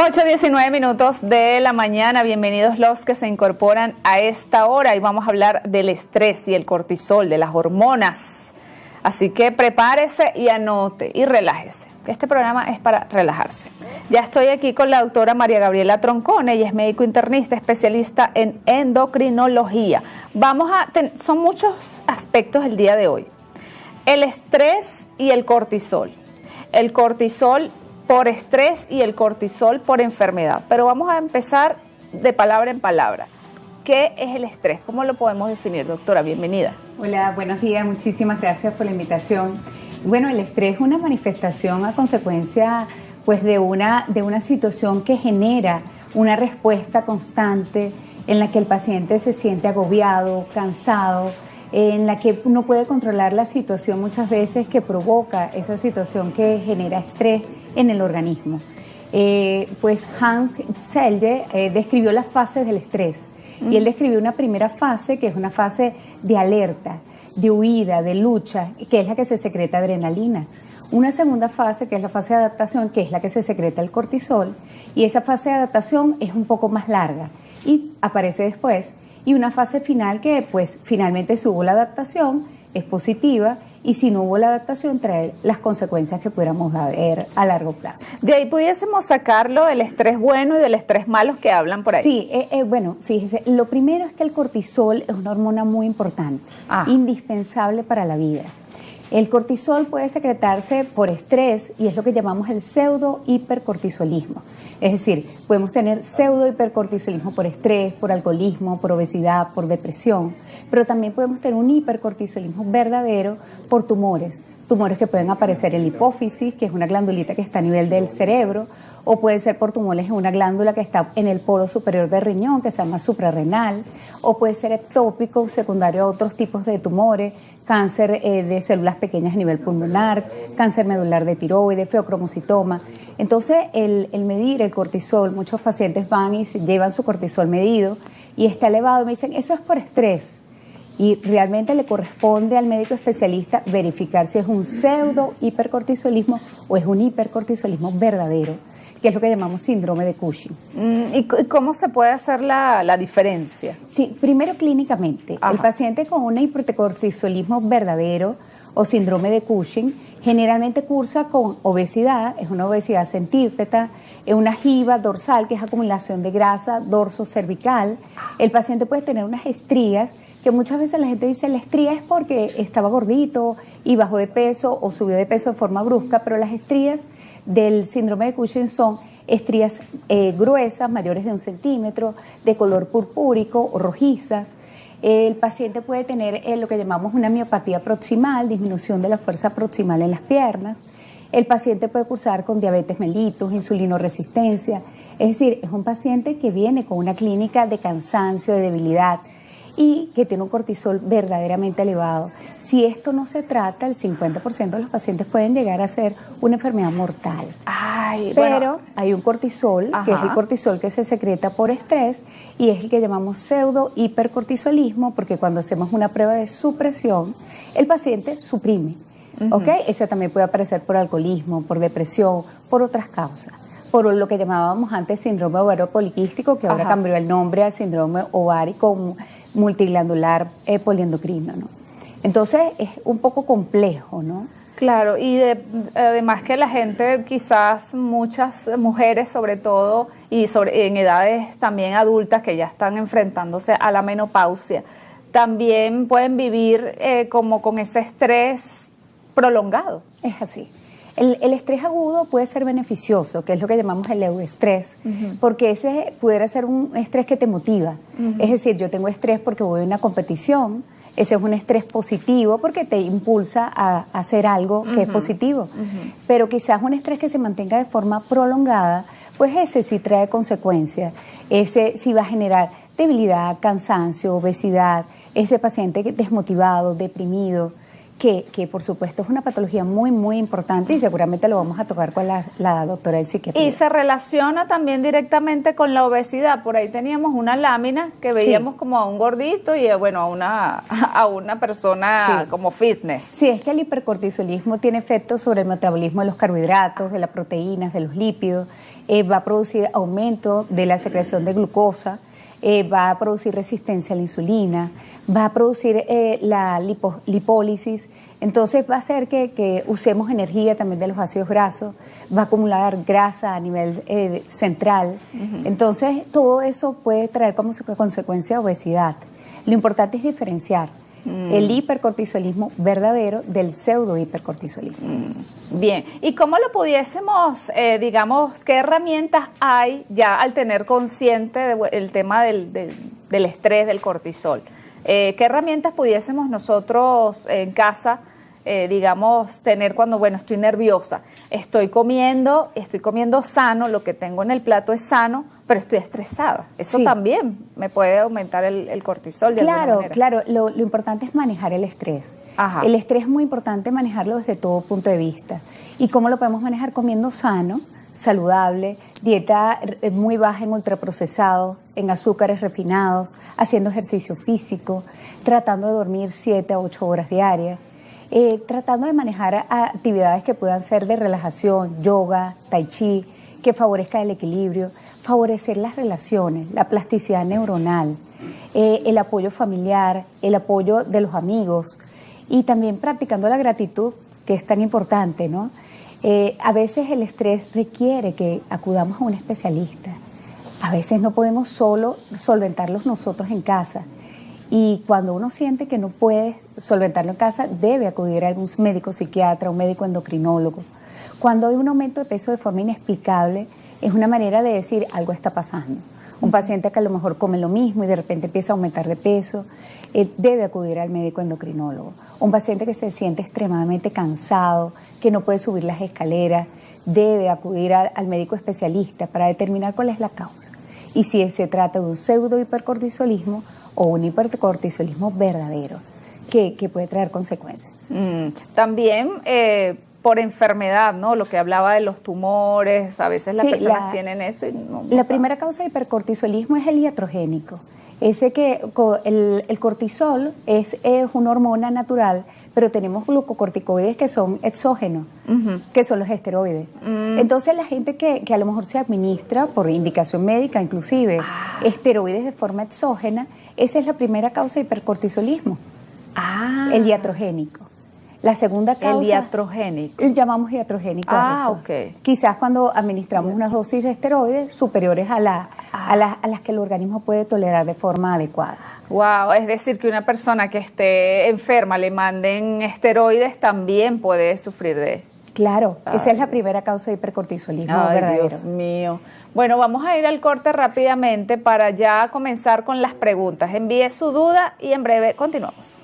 8:19 de la mañana, bienvenidos los que se incorporan a esta hora y vamos a hablar del estrés y el cortisol, de las hormonas. Así que prepárese y anote y relájese. Este programa es para relajarse. Ya estoy aquí con la doctora María Gabriela Troncone, ella es médico internista, especialista en endocrinología. Son muchos aspectos el día de hoy. El estrés y el cortisol. El cortisol por estrés y el cortisol por enfermedad. Pero vamos a empezar de palabra en palabra. ¿Qué es el estrés? ¿Cómo lo podemos definir, doctora? Bienvenida. Hola, buenos días. Muchísimas gracias por la invitación. Bueno, el estrés es una manifestación a consecuencia pues, de una situación que genera una respuesta constante en la que el paciente se siente agobiado, cansado, en la que no puede controlar la situación muchas veces que provoca esa situación que genera estrés en el organismo. Pues Hank Selye describió las fases del estrés y él describió una primera fase que es una fase de alerta, de huida, de lucha, que es la que se secreta adrenalina. Una segunda fase que es la fase de adaptación, que es la que se secreta el cortisol, y esa fase de adaptación es un poco más larga y aparece después. Y una fase final que pues finalmente si hubo la adaptación es positiva y si no hubo la adaptación trae las consecuencias que pudiéramos ver a largo plazo. De ahí pudiésemos sacarlo del estrés bueno y del estrés malo que hablan por ahí. Sí, bueno, fíjese, lo primero es que el cortisol es una hormona muy importante, indispensable para la vida. El cortisol puede secretarse por estrés y es lo que llamamos el pseudo-hipercortisolismo. Es decir, podemos tener pseudo-hipercortisolismo por estrés, por alcoholismo, por obesidad, por depresión, pero también podemos tener un hipercortisolismo verdadero por tumores. Tumores que pueden aparecer en la hipófisis, que es una glandulita que está a nivel del cerebro, o puede ser por tumores en una glándula que está en el polo superior del riñón, que se llama suprarrenal, o puede ser ectópico, secundario a otros tipos de tumores, cáncer de células pequeñas a nivel pulmonar, cáncer medular de tiroides, feocromocitoma. Entonces, el medir el cortisol, muchos pacientes van y se llevan su cortisol medido y está elevado y me dicen, eso es por estrés. Y realmente le corresponde al médico especialista verificar si es un pseudo-hipercortisolismo o es un hipercortisolismo verdadero, que es lo que llamamos síndrome de Cushing. ¿Y cómo se puede hacer la diferencia? Sí, primero clínicamente. El paciente con un hipercortisolismo verdadero o síndrome de Cushing generalmente cursa con obesidad, es una obesidad centípeta, es una jiba dorsal, que es acumulación de grasa dorso cervical. El paciente puede tener unas estrías, que muchas veces la gente dice la estría es porque estaba gordito y bajó de peso o subió de peso de forma brusca, pero las estrías del síndrome de Cushing son estrías gruesas, mayores de 1 centímetro, de color purpúrico o rojizas. El paciente puede tener lo que llamamos una miopatía proximal, disminución de la fuerza proximal en las piernas. El paciente puede cursar con diabetes mellitus, insulinoresistencia. Es decir, es un paciente que viene con una clínica de cansancio, de debilidad y que tiene un cortisol verdaderamente elevado. Si esto no se trata, el 50% de los pacientes pueden llegar a ser una enfermedad mortal. Pero hay un cortisol, que es el cortisol que se secreta por estrés y es el que llamamos pseudo-hipercortisolismo, porque cuando hacemos una prueba de supresión, el paciente suprime. Ese también puede aparecer por alcoholismo, por depresión, por otras causas. Por lo que llamábamos antes síndrome ovario poliquístico, que ahora cambió el nombre al síndrome ovárico multiglandular poliendocrino, ¿no? Entonces es un poco complejo, ¿no? Claro, y además que la gente, quizás muchas mujeres sobre todo, y en edades también adultas que ya están enfrentándose a la menopausia, también pueden vivir como con ese estrés prolongado. Es así. El estrés agudo puede ser beneficioso, que es lo que llamamos el euestrés, porque ese pudiera ser un estrés que te motiva. Es decir, yo tengo estrés porque voy a una competición, ese es un estrés positivo porque te impulsa a hacer algo que es positivo. Pero quizás un estrés que se mantenga de forma prolongada, pues ese sí trae consecuencias. Ese sí va a generar debilidad, cansancio, obesidad, ese paciente desmotivado, deprimido, que por supuesto es una patología muy, muy importante y seguramente lo vamos a tocar con la doctora de psiquiatría. Y se relaciona también directamente con la obesidad. Por ahí teníamos una lámina que veíamos como a un gordito y bueno, a una persona como fitness. Sí, es que el hipercortisolismo tiene efectos sobre el metabolismo de los carbohidratos, de las proteínas, de los lípidos. va a producir aumento de la secreción de glucosa, va a producir resistencia a la insulina, va a producir la lipólisis, entonces va a hacer que usemos energía también de los ácidos grasos, va a acumular grasa a nivel central, entonces todo eso puede traer como consecuencia obesidad. Lo importante es diferenciar el hipercortisolismo verdadero del pseudo-hipercortisolismo. Bien, ¿y cómo lo pudiésemos, digamos, qué herramientas hay ya al tener consciente el tema del estrés, del cortisol? ¿Qué herramientas pudiésemos nosotros en casa, digamos, tener cuando, bueno, estoy nerviosa? Estoy comiendo sano, lo que tengo en el plato es sano, pero estoy estresada. Eso también me puede aumentar el cortisol de alguna manera. Claro, lo importante es manejar el estrés. Ajá. El estrés es muy importante manejarlo desde todo punto de vista. ¿Y cómo lo podemos manejar? Comiendo sano, saludable, dieta muy baja en ultraprocesados, en azúcares refinados, haciendo ejercicio físico, tratando de dormir 7 a 8 horas diarias, tratando de manejar actividades que puedan ser de relajación, yoga, tai chi, que favorezca el equilibrio, favorecer las relaciones, la plasticidad neuronal, el apoyo familiar, el apoyo de los amigos y también practicando la gratitud, que es tan importante, ¿no? A veces el estrés requiere que acudamos a un especialista. A veces no podemos solo solventarlos nosotros en casa. Y cuando uno siente que no puede solventarlo en casa, debe acudir a algún médico psiquiatra, un médico endocrinólogo. Cuando hay un aumento de peso de forma inexplicable, es una manera de decir algo está pasando. Un paciente que a lo mejor come lo mismo y de repente empieza a aumentar de peso, debe acudir al médico endocrinólogo. Un paciente que se siente extremadamente cansado, que no puede subir las escaleras, debe acudir al médico especialista para determinar cuál es la causa. Y si se trata de un pseudo-hipercortisolismo o un hipercortisolismo verdadero, que puede traer consecuencias. También por enfermedad, ¿no? Lo que hablaba de los tumores, a veces las personas tienen eso y no la primera causa de hipercortisolismo es el iatrogénico. Ese que el cortisol es una hormona natural, pero tenemos glucocorticoides que son exógenos, que son los esteroides. Entonces la gente que a lo mejor se administra por indicación médica, inclusive, esteroides de forma exógena, esa es la primera causa de hipercortisolismo, el iatrogénico. La segunda causa... El iatrogénico. Llamamos iatrogénico a eso. Ok. Quizás cuando administramos unas dosis de esteroides superiores a las que el organismo puede tolerar de forma adecuada. Wow, es decir, que una persona que esté enferma le manden esteroides también puede sufrir de... Claro, esa es la primera causa de hipercortisolismo verdadero. Dios mío. Bueno, vamos a ir al corte rápidamente para ya comenzar con las preguntas. Envíe su duda y en breve continuamos.